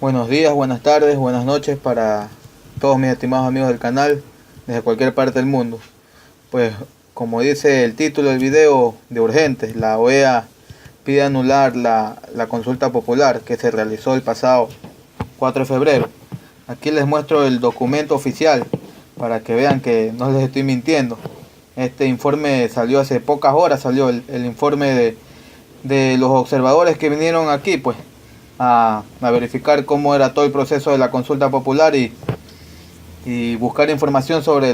Buenos días, buenas tardes, buenas noches para todos mis estimados amigos del canal desde cualquier parte del mundo. Pues como dice el título del video de urgentes, la OEA pide anular la consulta popular que se realizó el pasado 4 de febrero. Aquí les muestro el documento oficial para que vean que no les estoy mintiendo. Este informe salió hace pocas horas, salió el informe de los observadores que vinieron aquí pues a verificar cómo era todo el proceso de la consulta popular y buscar información sobre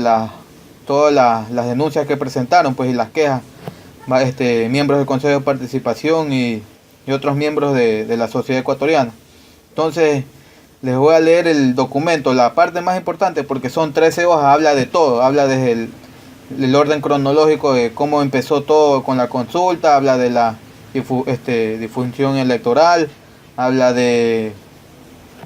todas las denuncias que presentaron pues y las quejas miembros del Consejo de Participación y otros miembros de la sociedad ecuatoriana. Entonces les voy a leer el documento, la parte más importante, porque son 13 hojas, habla de todo, habla desde el orden cronológico de cómo empezó todo con la consulta, habla de la difusión electoral, habla de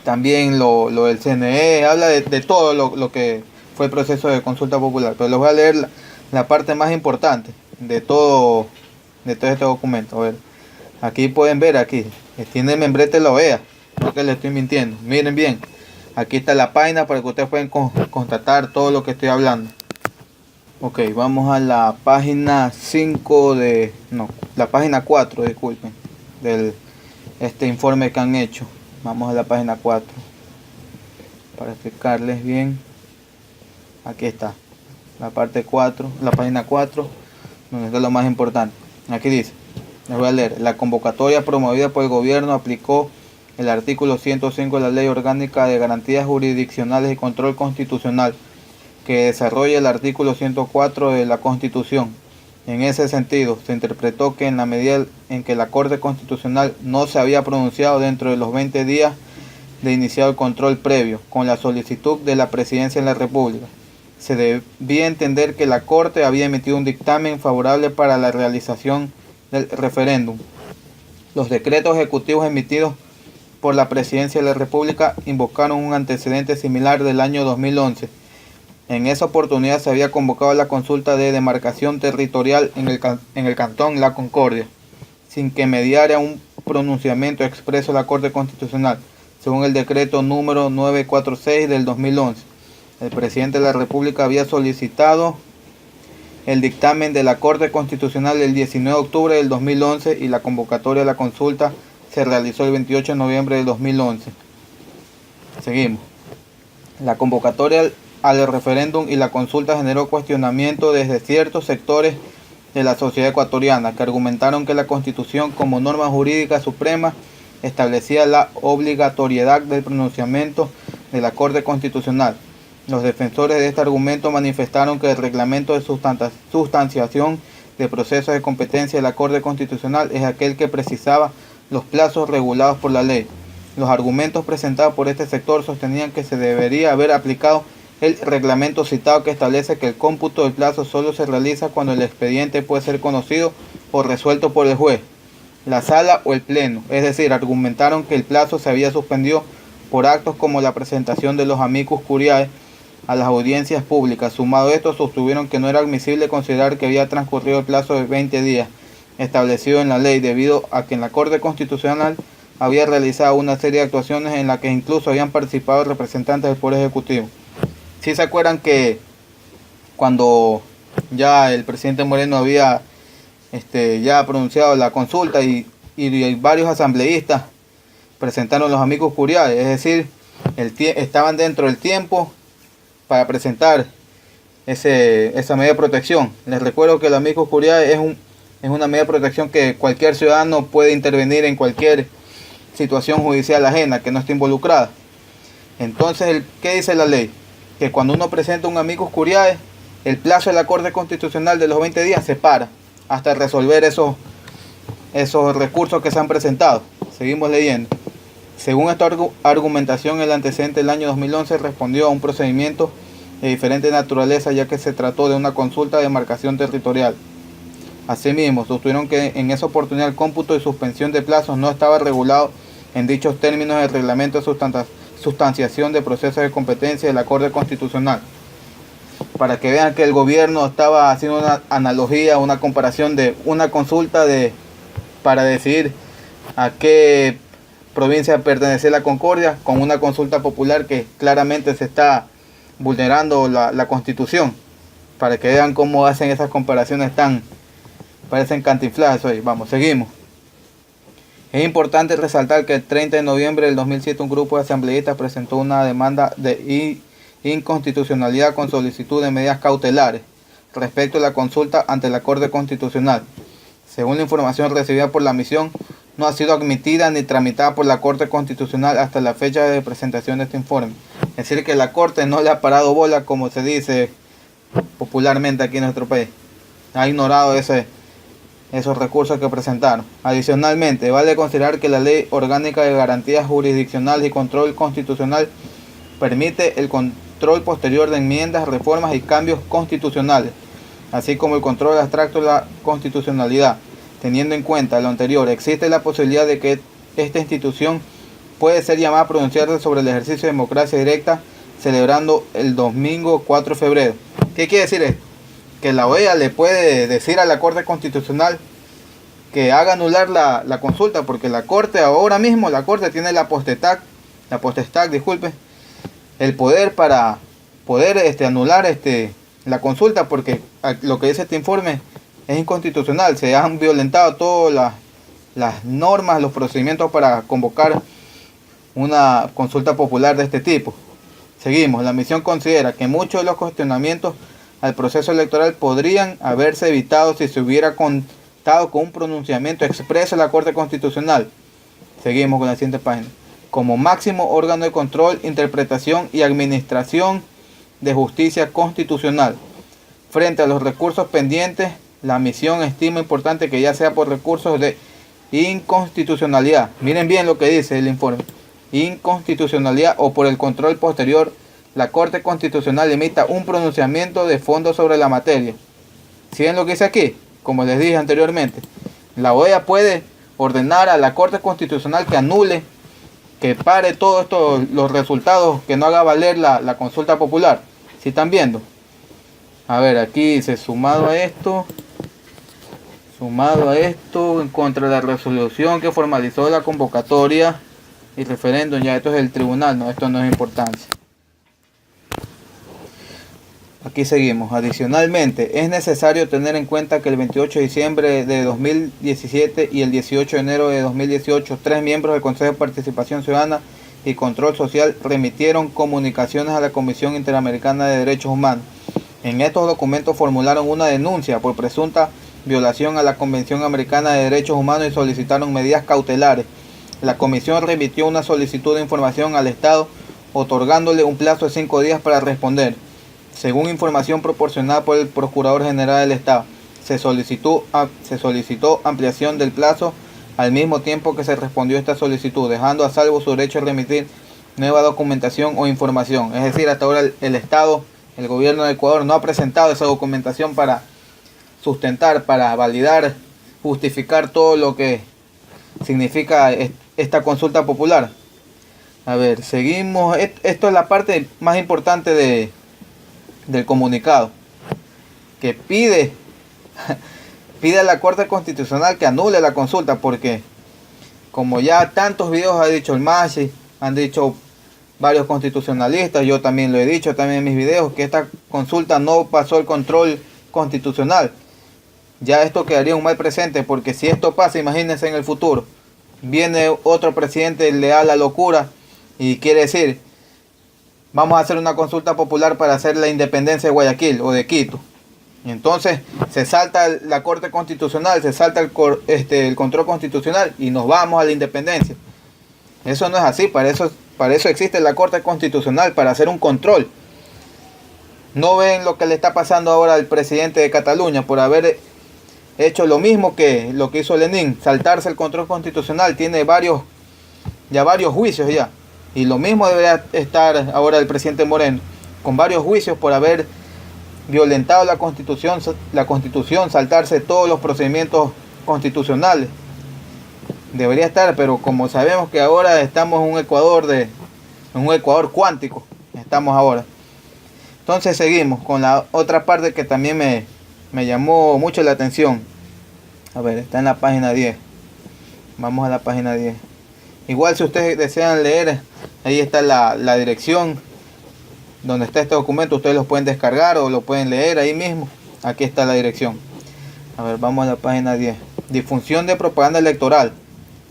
también lo del CNE, habla de todo lo que fue el proceso de consulta popular. Pero les voy a leer la parte más importante de todo este documento. A ver, aquí pueden ver, aquí tiene el membrete de la OEA, no que les estoy mintiendo. Miren bien, aquí está la página para que ustedes puedan constatar todo lo que estoy hablando. Ok, vamos a la página 5 la página 4, disculpen, del informe que han hecho. Vamos a la página 4 para explicarles bien. Aquí está la parte 4, la página 4, donde está lo más importante. Aquí dice, les voy a leer: la convocatoria promovida por el gobierno aplicó el artículo 105 de la Ley Orgánica de Garantías Jurisdiccionales y Control Constitucional, que desarrolla el artículo 104 de la Constitución. En ese sentido, se interpretó que en la medida en que la Corte Constitucional no se había pronunciado dentro de los 20 días de iniciado el control previo, con la solicitud de la Presidencia de la República, se debía entender que la Corte había emitido un dictamen favorable para la realización del referéndum. Los decretos ejecutivos emitidos por la Presidencia de la República invocaron un antecedente similar del año 2011. En esa oportunidad se había convocado la consulta de demarcación territorial en el cantón La Concordia, sin que mediara un pronunciamiento expreso de la Corte Constitucional, según el decreto número 946 del 2011. El presidente de la República había solicitado el dictamen de la Corte Constitucional el 19 de octubre del 2011 y la convocatoria de la consulta se realizó el 28 de noviembre del 2011. Seguimos. La convocatoria al referéndum y la consulta generó cuestionamiento desde ciertos sectores de la sociedad ecuatoriana, que argumentaron que la Constitución, como norma jurídica suprema, establecía la obligatoriedad del pronunciamiento de la Corte Constitucional. Los defensores de este argumento manifestaron que el reglamento de sustanciación de procesos de competencia de la Corte Constitucional es aquel que precisaba los plazos regulados por la ley. Los argumentos presentados por este sector sostenían que se debería haber aplicado el reglamento citado, que establece que el cómputo del plazo solo se realiza cuando el expediente puede ser conocido o resuelto por el juez, la sala o el pleno. Es decir, argumentaron que el plazo se había suspendido por actos como la presentación de los amicus curiae a las audiencias públicas. Sumado a esto, sostuvieron que no era admisible considerar que había transcurrido el plazo de 20 días establecido en la ley, debido a que en la Corte Constitucional había realizado una serie de actuaciones en las que incluso habían participado representantes del Poder Ejecutivo. Si se acuerdan que cuando ya el presidente Moreno había ya pronunciado la consulta y varios asambleístas presentaron los amicus curiae, es decir, estaban dentro del tiempo para presentar esa medida de protección. Les recuerdo que el amicus curiae es una medida de protección que cualquier ciudadano puede intervenir en cualquier situación judicial ajena que no esté involucrada. Entonces, ¿qué dice la ley? Que cuando uno presenta un amicus curiae, el plazo de la Corte Constitucional de los 20 días se para hasta resolver esos recursos que se han presentado. Seguimos leyendo. Según esta argumentación, el antecedente del año 2011 respondió a un procedimiento de diferente naturaleza, ya que se trató de una consulta de demarcación territorial. Asimismo, sostuvieron que en esa oportunidad el cómputo y suspensión de plazos no estaba regulado en dichos términos del reglamento de sustanciación de procesos de competencia de la Corte Constitucional. Para que vean que el gobierno estaba haciendo una analogía, una comparación de una consulta para decidir a qué provincia pertenece a la Concordia, con una consulta popular que claramente se está vulnerando la Constitución, para que vean cómo hacen esas comparaciones tan, parecen cantinfladas hoy. Vamos, seguimos. Es importante resaltar que el 30 de noviembre del 2007 un grupo de asambleístas presentó una demanda de inconstitucionalidad con solicitud de medidas cautelares respecto a la consulta ante la Corte Constitucional. Según la información recibida por la misión, no ha sido admitida ni tramitada por la Corte Constitucional hasta la fecha de presentación de este informe. Es decir, que la Corte no le ha parado bola, como se dice popularmente aquí en nuestro país. Ha ignorado esos recursos que presentaron. Adicionalmente, vale considerar que la Ley Orgánica de Garantías Jurisdiccionales y Control Constitucional permite el control posterior de enmiendas, reformas y cambios constitucionales, así como el control abstracto de la constitucionalidad. Teniendo en cuenta lo anterior, existe la posibilidad de que esta institución puede ser llamada a pronunciarse sobre el ejercicio de democracia directa, celebrando el domingo 4 de febrero. ¿Qué quiere decir esto? Que la OEA le puede decir a la Corte Constitucional que haga anular la consulta, porque la Corte ahora mismo, la Corte tiene la potestad, el poder para poder anular la consulta, porque lo que dice este informe es inconstitucional. Se han violentado todas las normas, los procedimientos para convocar una consulta popular de este tipo. Seguimos. La misión considera que muchos de los cuestionamientos al proceso electoral podrían haberse evitado si se hubiera contado con un pronunciamiento expreso de la Corte Constitucional. Seguimos con la siguiente página. Como máximo órgano de control, interpretación y administración de justicia constitucional. Frente a los recursos pendientes, la misión estima importante que ya sea por recursos de inconstitucionalidad. Miren bien lo que dice el informe. Inconstitucionalidad o por el control posterior, la Corte Constitucional emita un pronunciamiento de fondo sobre la materia. ¿Sí ven lo que dice aquí? Como les dije anteriormente, la OEA puede ordenar a la Corte Constitucional que anule, que pare todos los resultados, que no haga valer la consulta popular. ¿Sí están viendo? A ver, aquí dice, sumado a esto, en contra de la resolución que formalizó la convocatoria y referéndum, ya esto es el tribunal, no, esto no es importancia. Aquí seguimos. Adicionalmente, es necesario tener en cuenta que el 28 de diciembre de 2017 y el 18 de enero de 2018, 3 miembros del Consejo de Participación Ciudadana y Control Social remitieron comunicaciones a la Comisión Interamericana de Derechos Humanos. En estos documentos formularon una denuncia por presunta violación a la Convención Americana de Derechos Humanos y solicitaron medidas cautelares. La comisión remitió una solicitud de información al Estado, otorgándole un plazo de 5 días para responder. Según información proporcionada por el Procurador General del Estado, se solicitó ampliación del plazo al mismo tiempo que se respondió esta solicitud, dejando a salvo su derecho a remitir nueva documentación o información. Es decir, hasta ahora el Estado, el gobierno de Ecuador no ha presentado esa documentación para sustentar, para validar, justificar todo lo que significa esta consulta popular. A ver, seguimos. Esto es la parte más importante del comunicado, que pide a la Corte Constitucional que anule la consulta, porque como ya tantos videos ha dicho el MASHI, han dicho varios constitucionalistas, yo también lo he dicho también en mis videos, que esta consulta no pasó el control constitucional. Ya esto quedaría un mal presente, porque si esto pasa, imagínense en el futuro, viene otro presidente, le da la locura y quiere decir, vamos a hacer una consulta popular para hacer la independencia de Guayaquil o de Quito. Y entonces se salta la Corte Constitucional, se salta el control constitucional y nos vamos a la independencia. Eso no es así, para eso existe la Corte Constitucional, para hacer un control. No ven lo que le está pasando ahora al presidente de Cataluña por haber hecho lo mismo que lo que hizo Lenin, saltarse el control constitucional. Tiene varios juicios ya. Y lo mismo debería estar ahora el presidente Moreno, con varios juicios por haber violentado la constitución, saltarse todos los procedimientos constitucionales. Debería estar, pero como sabemos que ahora estamos en un Ecuador cuántico, estamos ahora. Entonces seguimos con la otra parte que también me llamó mucho la atención. A ver, está en la página 10. Vamos a la página 10. Igual si ustedes desean leer, ahí está la dirección donde está este documento. Ustedes lo pueden descargar o lo pueden leer ahí mismo. Aquí está la dirección. A ver, vamos a la página 10. Difusión de propaganda electoral.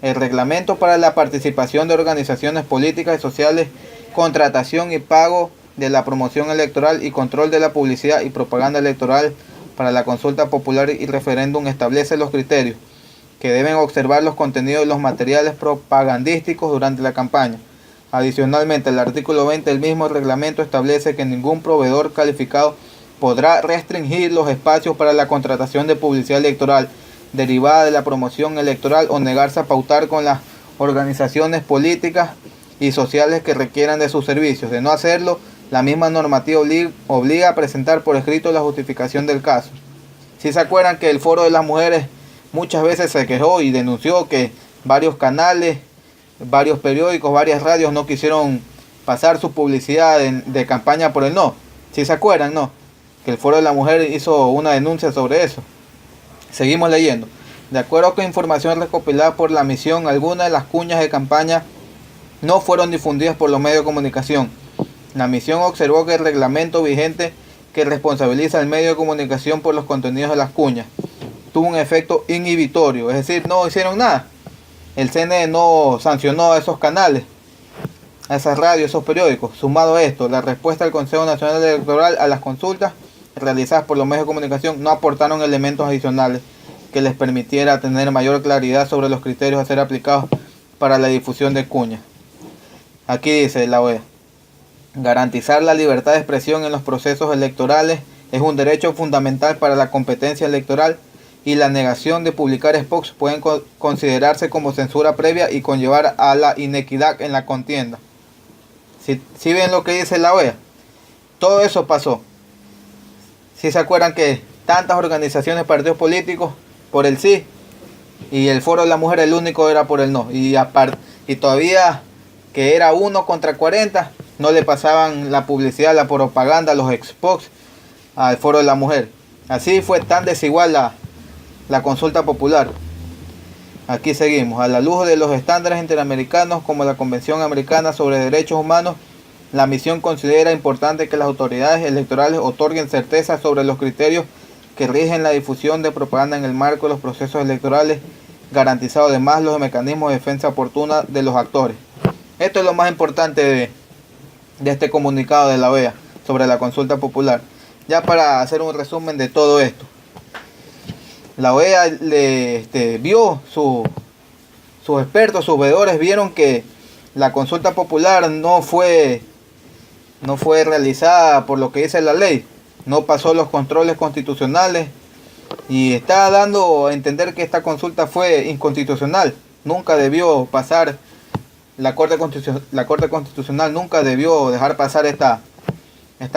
El reglamento para la participación de organizaciones políticas y sociales, contratación y pago de la promoción electoral y control de la publicidad y propaganda electoral para la consulta popular y referéndum establece los criterios que deben observar los contenidos de los materiales propagandísticos durante la campaña. Adicionalmente, el artículo 20 del mismo reglamento establece que ningún proveedor calificado podrá restringir los espacios para la contratación de publicidad electoral derivada de la promoción electoral o negarse a pautar con las organizaciones políticas y sociales que requieran de sus servicios. De no hacerlo, la misma normativa obliga a presentar por escrito la justificación del caso. Si se acuerdan que el Foro de las Mujeres muchas veces se quejó y denunció que varios canales, varios periódicos, varias radios no quisieron pasar su publicidad de campaña por el no. Si se acuerdan, ¿no? Que el Foro de la Mujer hizo una denuncia sobre eso. Seguimos leyendo. De acuerdo con información recopilada por la misión, algunas de las cuñas de campaña no fueron difundidas por los medios de comunicación. La misión observó que el reglamento vigente que responsabiliza al medio de comunicación por los contenidos de las cuñas tuvo un efecto inhibitorio, es decir, no hicieron nada. El CNE no sancionó a esos canales, a esas radios, esos periódicos. Sumado a esto, la respuesta del Consejo Nacional Electoral a las consultas realizadas por los medios de comunicación no aportaron elementos adicionales que les permitiera tener mayor claridad sobre los criterios a ser aplicados para la difusión de cuñas. Aquí dice la OEA: garantizar la libertad de expresión en los procesos electorales es un derecho fundamental para la competencia electoral y la negación de publicar spots pueden considerarse como censura previa y conllevar a la inequidad en la contienda. Si ven lo que dice la OEA, todo eso pasó. Si se acuerdan que tantas organizaciones, partidos políticos por el sí y el Foro de la Mujer el único era por el no, y todavía que era 1 contra 40 no le pasaban la publicidad, la propaganda, los spots al Foro de la Mujer. Así fue tan desigual la consulta popular. Aquí seguimos. A la luz de los estándares interamericanos como la Convención Americana sobre Derechos Humanos, la misión considera importante que las autoridades electorales otorguen certeza sobre los criterios que rigen la difusión de propaganda en el marco de los procesos electorales, garantizando además los mecanismos de defensa oportuna de los actores. Esto es lo más importante de este comunicado de la OEA sobre la consulta popular. Ya para hacer un resumen de todo esto, la OEA vio, sus expertos, sus veedores vieron que la consulta popular no fue realizada por lo que dice la ley, no pasó los controles constitucionales y está dando a entender que esta consulta fue inconstitucional. Nunca debió pasar, la Corte Constitucional nunca debió dejar pasar esta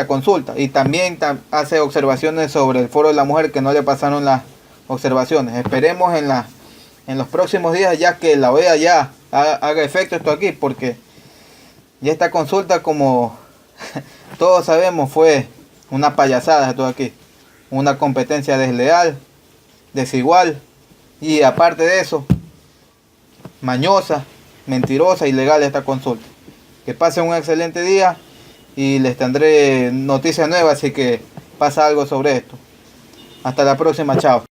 consulta. Y también hace observaciones sobre el Foro de la Mujer que no le pasaron las observaciones. Esperemos en los próximos días ya que la OEA ya haga efecto esto aquí, porque ya esta consulta, como todos sabemos, fue una payasada esto aquí, una competencia desleal, desigual y aparte de eso, mañosa, mentirosa, ilegal esta consulta. Que pasen un excelente día y les tendré noticias nuevas si que pasa algo sobre esto. Hasta la próxima, chao.